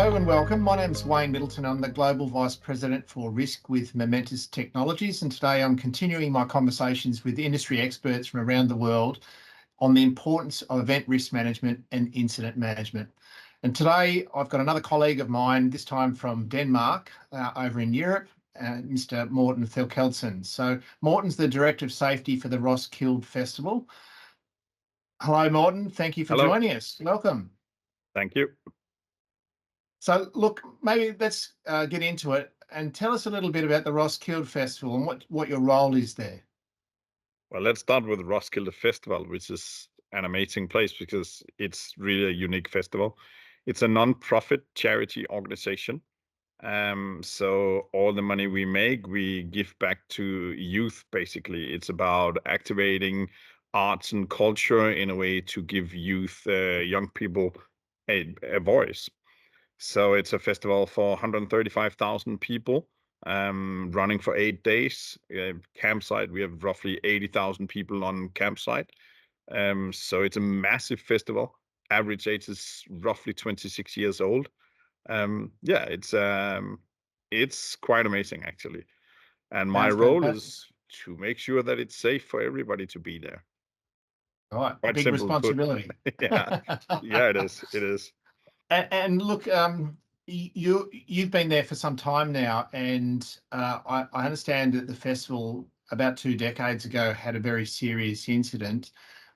Hello and welcome. My name's Wayne Middleton. I'm the Global Vice President for Risk with Momentus Technologies, and today I'm continuing my conversations with industry experts from around the world on the importance of event risk management and incident management. And today I've got another colleague of mine, this time from Denmark, over in Europe, Mr. Morten Therkildsen. So Morten's the Director of Safety for the Roskilde Festival. Hello, Morten. Thank you for Hello. joining us. Welcome. Thank you. So look, maybe let's get into it and tell us a little bit about the Roskilde Festival and what your role is there. Well, let's start with Roskilde Festival, which is an amazing place because it's really a unique festival. It's a non-profit charity organization. So all the money we make, we give back to youth, basically. It's about activating arts and culture in a way to give youth, young people, a voice. So it's a festival for 135,000 people, running for 8 days. Campsite, we have roughly 80,000 people on campsite. So it's a massive festival. Average age is roughly 26 years old. Yeah, it's quite amazing actually. And my Sounds role fantastic. is to make sure that it's safe for everybody to be there. All right, Quite big simple put. responsibility. Yeah, yeah, it is. It is. And look, you've been there for some time now, and I understand that the festival about 2 decades ago had a very serious incident.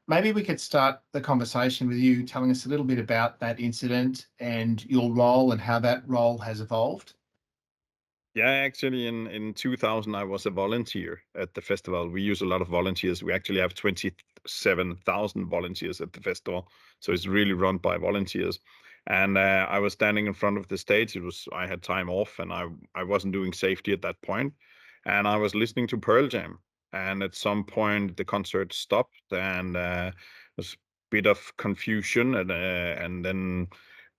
Maybe we could start the conversation with you telling us a little bit about that incident and your role and how that role has evolved. Yeah, actually, in 2000, I was a volunteer at the festival. We use a lot of volunteers. We actually have 27,000 volunteers at the festival, so it's really run by volunteers. And I was standing in front of the stage. I had time off, and I wasn't doing safety at that point, and I was listening to Pearl Jam. And at some point, the concert stopped, and there was a bit of confusion, and then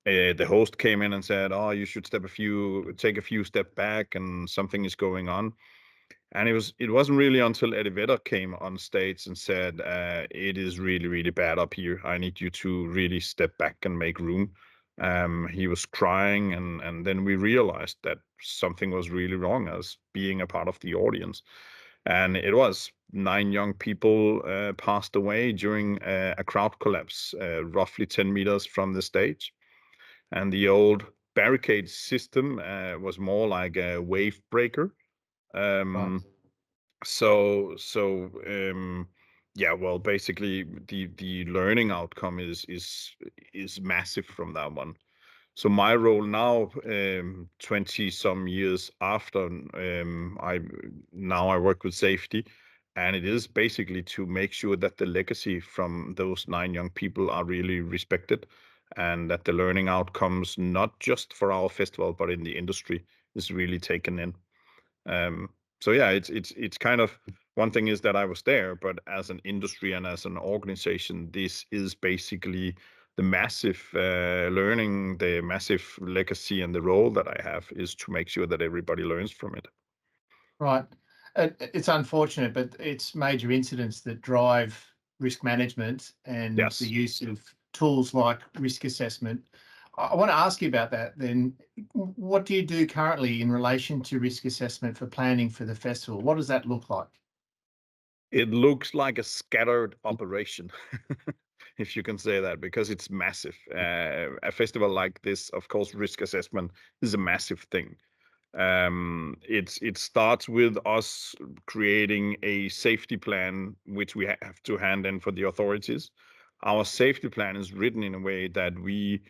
the host came in and said, "Oh, you should take a few step back, and something is going on." And it wasn't really until Eddie Vedder came on stage and said, "It is really, really bad up here. I need you to really step back and make room." He was crying, and then we realized that something was really wrong as being a part of the audience. And it was 9 young people passed away during a crowd collapse, roughly 10 meters from the stage. And the old barricade system was more like a wave breaker. Right. Um, so yeah, well, basically the learning outcome is massive from that one. So my role now, 20 some years after, I work with safety, and it is basically to make sure that the legacy from those 9 young people are really respected, and that the learning outcomes, not just for our festival but in the industry, is really taken in. Um, so yeah, it's kind of, one thing is that I was there, but as an industry and as an organization, this is basically the massive learning, the massive legacy, and the role that I have is to make sure that everybody learns from it. Right. It's unfortunate, but it's major incidents that drive risk management and the Yes. use of tools like risk assessment. I want to ask you about that then. What do you do currently in relation to risk assessment for planning for the festival? What does that look like? It looks like a scattered operation, if you can say that, because it's massive. A festival like this, of course, risk assessment is a massive thing. It starts with us creating a safety plan, which we have to hand in for the authorities. Our safety plan is written in a way that we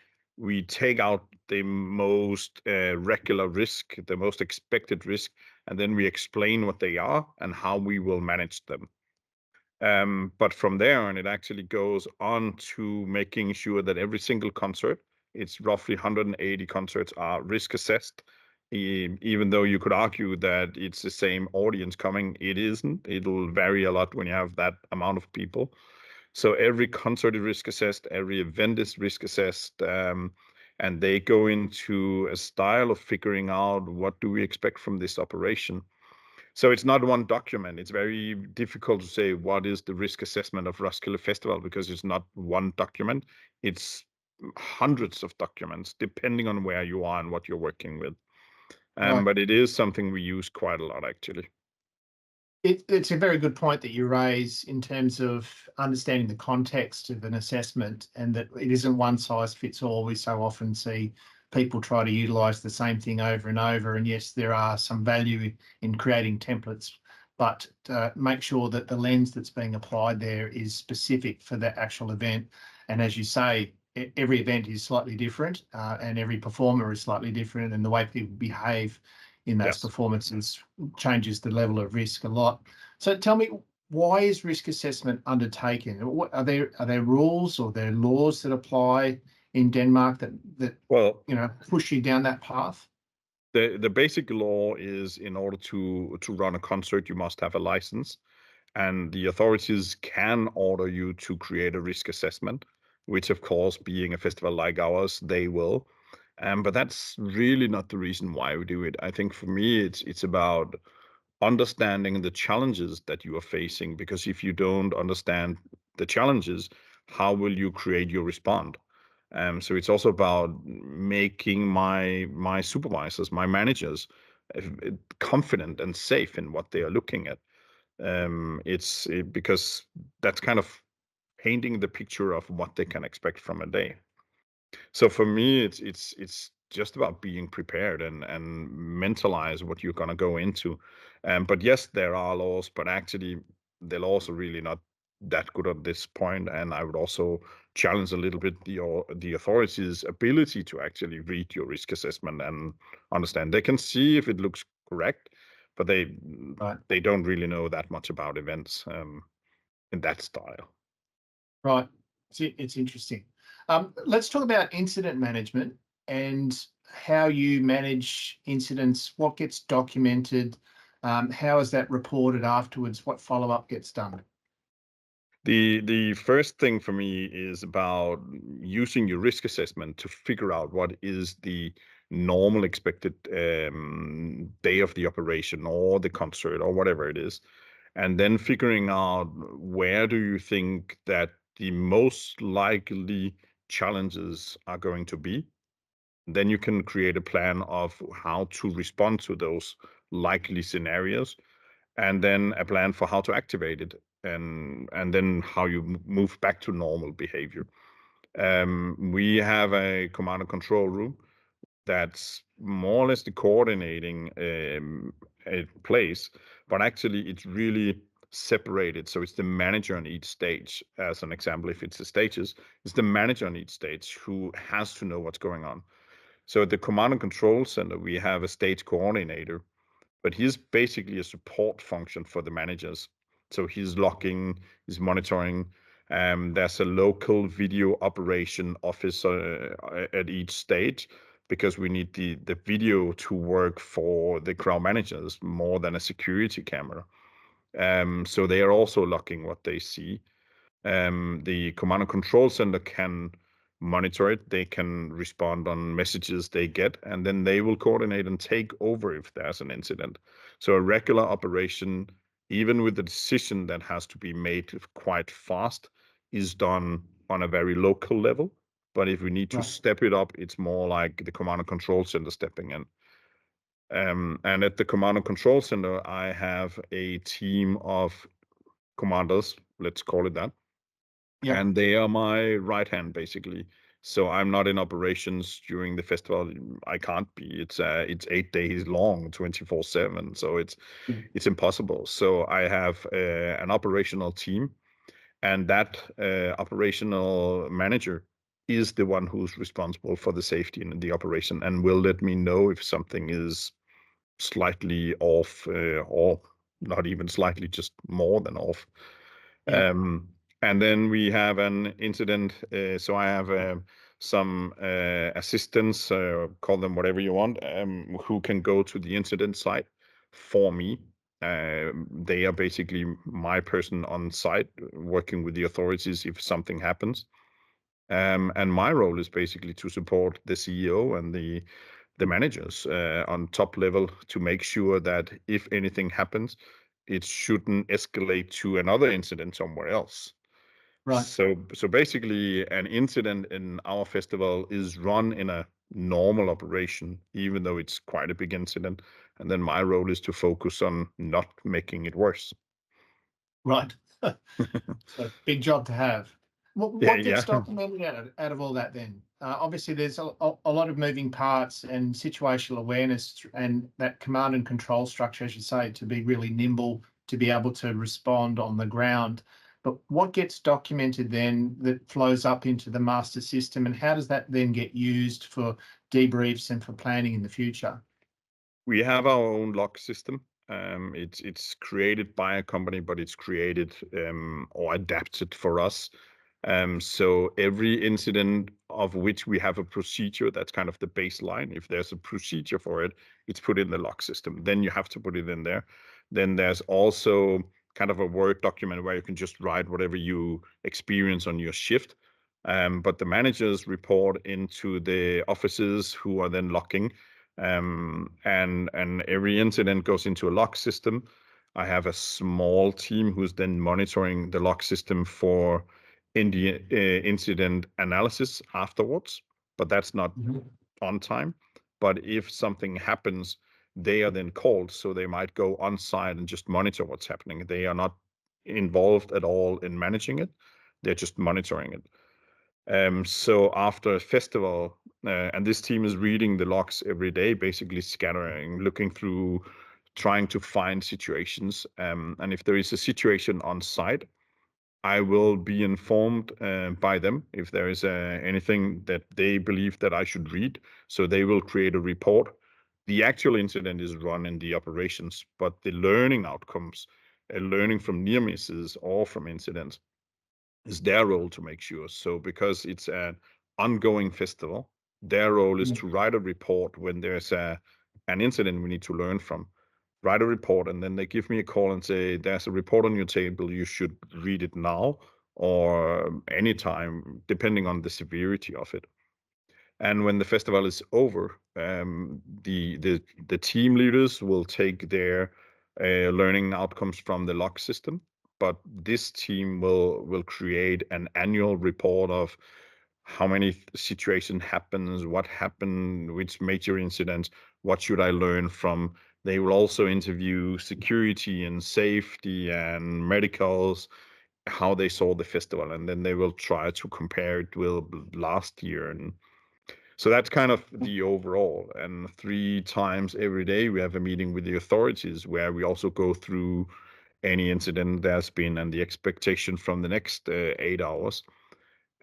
take out the most regular risk, the most expected risk, and then we explain what they are and how we will manage them. But from there on, it actually goes on to making sure that every single concert, it's roughly 180 concerts, are risk assessed. Even though you could argue that it's the same audience coming, it isn't. It'll vary a lot when you have that amount of people. So every concert is risk assessed, every event is risk assessed, and they go into a style of figuring out what do we expect from this operation. So it's not one document. It's very difficult to say what is the risk assessment of Roskilde Festival because it's not one document. It's hundreds of documents, depending on where you are and what you're working with. Right. But it is something we use quite a lot, actually. It's a very good point that you raise in terms of understanding the context of an assessment, and that it isn't one size fits all. We so often see people try to utilize the same thing over and over. And yes, there are some value in creating templates, but make sure that the lens that's being applied there is specific for that actual event. And as you say, every event is slightly different, and every performer is slightly different, and the way people behave in those Yes. performances changes the level of risk a lot. So tell me, why is risk assessment undertaken? What are there rules or there laws that apply in Denmark that Well, push you down that path? the basic law is in order to run a concert, you must have a license, and the authorities can order you to create a risk assessment, which of course, being a festival like ours, they will. But that's really not the reason why we do it. I think for me, it's about understanding the challenges that you are facing, because if you don't understand the challenges, how will you create your response? So it's also about making my supervisors, my managers, confident and safe in what they are looking at. Because that's kind of painting the picture of what they can expect from a day. So for me, it's just about being prepared and mentalize what you're gonna go into. But yes, there are laws, but actually the laws are really not that good at this point. And I would also challenge a little bit the authorities' ability to actually read your risk assessment and understand. They can see if it looks correct, but Right. they don't really know that much about events in that style. Right. It's interesting. Let's talk about incident management and how you manage incidents, what gets documented, how is that reported afterwards, what follow-up gets done? The first thing for me is about using your risk assessment to figure out what is the normal expected day of the operation or the concert or whatever it is, and then figuring out where do you think that the most likely challenges are going to be. Then you can create a plan of how to respond to those likely scenarios, and then a plan for how to activate it, and then how you move back to normal behavior. We have a command and control room that's more or less the coordinating place, but actually it's really separated. So it's the manager on each stage. As an example, if it's the stages, it's the manager on each stage who has to know what's going on. So at the command and control center, we have a stage coordinator, but he's basically a support function for the managers. So he's logging, he's monitoring. There's a local video operation office at each stage, because we need the video to work for the crowd managers more than a security camera. So they are also logging what they see. The command and control center can monitor it. They can respond on messages they get, and then they will coordinate and take over if there's an incident. So a regular operation, even with the decision that has to be made quite fast, is done on a very local level. But if we need to Right. step it up, it's more like the command and control center stepping in. And at the command and control center, I have a team of commanders, let's call it that, Yep. and they are my right hand basically. So I'm not in operations during the festival. I can't be. It's 8 days long, 24/7. So Mm. it's impossible. So I have an operational team, and that operational manager is the one who's responsible for the safety in the operation and will let me know if something is slightly off, or not even slightly, just more than off. Yep. And then we have an incident. So I have some assistants, call them whatever you want, who can go to the incident site for me. They are basically my person on site working with the authorities if something happens. And my role is basically to support the CEO and the managers on top level to make sure that if anything happens, it shouldn't escalate to another incident somewhere else. Right. So basically, an incident in our festival is run in a normal operation, even though it's quite a big incident. And then my role is to focus on not making it worse. Right. So big job to have. Yeah, What gets yeah. documented out of all that then? Obviously, there's a lot of moving parts and situational awareness and that command and control structure, as you say, to be really nimble, to be able to respond on the ground. But what gets documented then that flows up into the master system, and how does that then get used for debriefs and for planning in the future? We have our own log system. It's created by a company, but it's created or adapted for us. So every incident of which we have a procedure, that's kind of the baseline. If there's a procedure for it, it's put in the log system. Then you have to put it in there. Then there's also kind of a Word document where you can just write whatever you experience on your shift. But the managers report into the offices who are then logging, and every incident goes into a log system. I have a small team who's then monitoring the log system for incident analysis afterwards, but that's not Mhm. on time. But if something happens, they are then called, so they might go on site and just monitor what's happening. They are not involved at all in managing it; they're just monitoring it. So after a festival, and this team is reading the logs every day, basically scattering, looking through, trying to find situations. And if there is a situation on site, I will be informed by them if there is anything that they believe that I should read. So they will create a report. The actual incident is run in the operations, but the learning outcomes, learning from near misses or from incidents, is their role to make sure. So because it's an ongoing festival, their role is Mm. to write a report when there's an incident we need to learn from. Write a report, and then they give me a call and say, "There's a report on your table. You should read it now or anytime, depending on the severity of it." And when the festival is over, the team leaders will take their learning outcomes from the log system. But this team will create an annual report of how many situation happens, what happened, which major incidents, what should I learn from. They will also interview security and safety and medicals, how they saw the festival, and then they will try to compare it with last year. And so that's kind of the overall. And 3 times every day, we have a meeting with the authorities where we also go through any incident there's been and the expectation from the next 8 hours.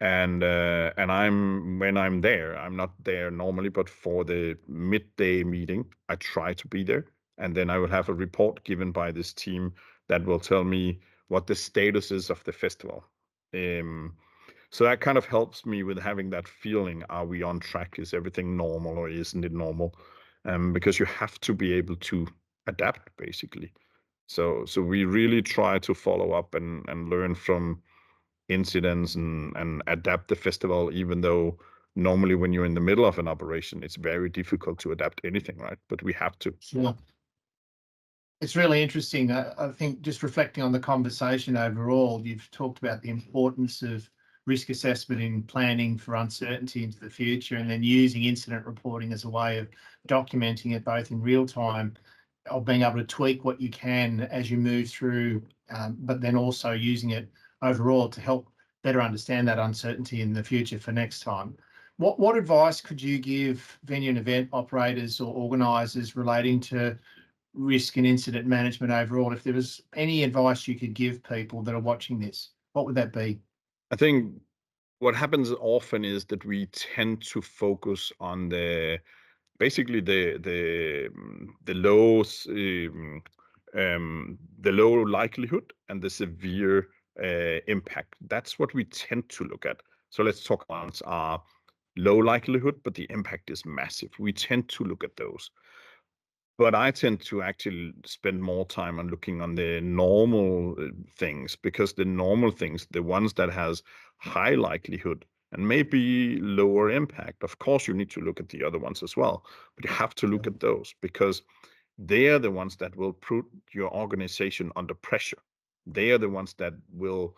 And when I'm there, I'm not there normally, but for the midday meeting, I try to be there. And then I will have a report given by this team that will tell me what the status is of the festival. Um, so that kind of helps me with having that feeling, are we on track? Is everything normal or isn't it normal? Because you have to be able to adapt, basically. So we really try to follow up and learn from incidents and adapt the festival, even though normally when you're in the middle of an operation, it's very difficult to adapt anything, right? But we have to. Sure. It's really interesting. I think just reflecting on the conversation overall, you've talked about the importance of risk assessment in planning for uncertainty into the future, and then using incident reporting as a way of documenting it both in real time, or being able to tweak what you can as you move through, but then also using it overall to help better understand that uncertainty in the future for next time. What advice could you give venue and event operators or organisers relating to risk and incident management overall? If there was any advice you could give people that are watching this, what would that be? I think what happens often is that we tend to focus on basically the low likelihood and the severe impact. That's what we tend to look at. So let's talk about low likelihood, but the impact is massive. We tend to look at those. But I tend to actually spend more time on looking on the normal things, because the normal things, the ones that has high likelihood and maybe lower impact, of course you need to look at the other ones as well, but you have to look at those because they are the ones that will put your organization under pressure. They are the ones that will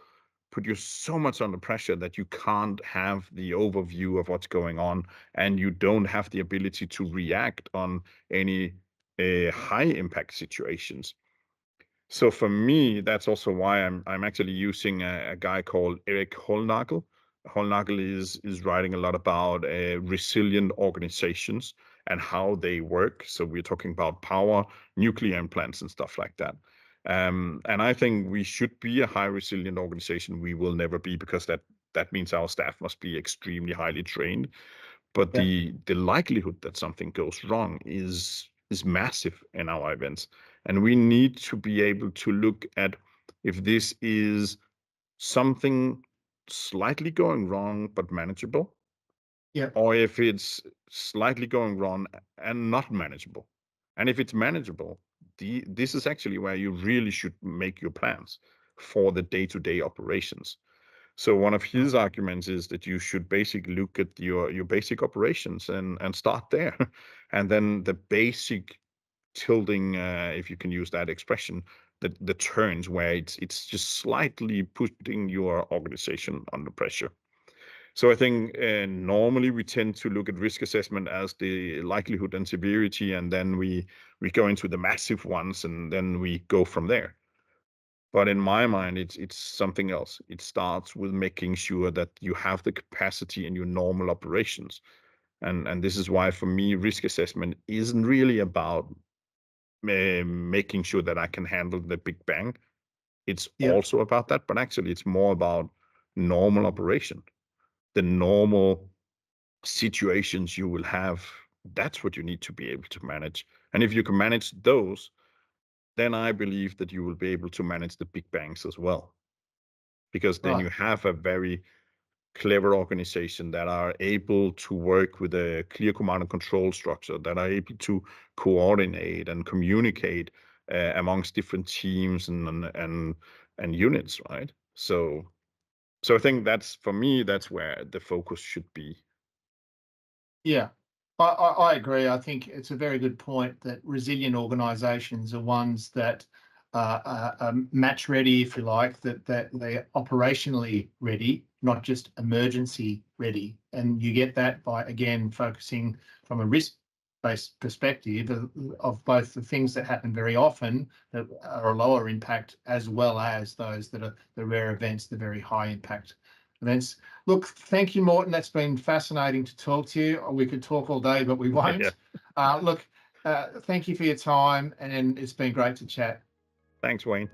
put you so much under pressure that you can't have the overview of what's going on, and you don't have the ability to react on any high impact situations. So for me, that's also why I'm actually using a guy called Eric Holnagel. Holnagel is writing a lot about resilient organizations and how they work. So we're talking about power, nuclear implants, and stuff like that. And I think we should be a high resilient organization. We will never be, because that means our staff must be extremely highly trained. But Yeah. the likelihood that something goes wrong is massive in our events, and we need to be able to look at if this is something slightly going wrong but manageable, Yeah. or if it's slightly going wrong and not manageable. And if it's manageable, this is actually where you really should make your plans for the day-to-day operations. So one of Right. his arguments is that you should basically look at your basic operations and start there, and then the basic tilting, if you can use that expression, the turns where it's just slightly putting your organization under pressure. So I think normally we tend to look at risk assessment as the likelihood and severity, and then we go into the massive ones, and then we go from there. But in my mind, it's something else. It starts with making sure that you have the capacity in your normal operations. And this is why, for me, risk assessment isn't really about making sure that I can handle the big bang. It's Yeah. also about that, but actually it's more about normal operation, the normal situations you will have. That's what you need to be able to manage. And if you can manage those, then I believe that you will be able to manage the big bangs as well, because then Right. you have a very clever organization that are able to work with a clear command and control structure, that are able to coordinate and communicate amongst different teams and units, right? So I think that's, for me, that's where the focus should be. Yeah, I agree. I think it's a very good point that resilient organisations are ones that are match ready, if you like, that they're operationally ready, not just emergency ready. And you get that by, again, focusing from a risk-based perspective of both the things that happen very often that are a lower impact, as well as those that are the rare events, the very high impact events. Look, thank you, Morten. That's been fascinating to talk to you. We could talk all day, but we Yeah. won't. Look, thank you for your time, and it's been great to chat. Thanks, Wayne.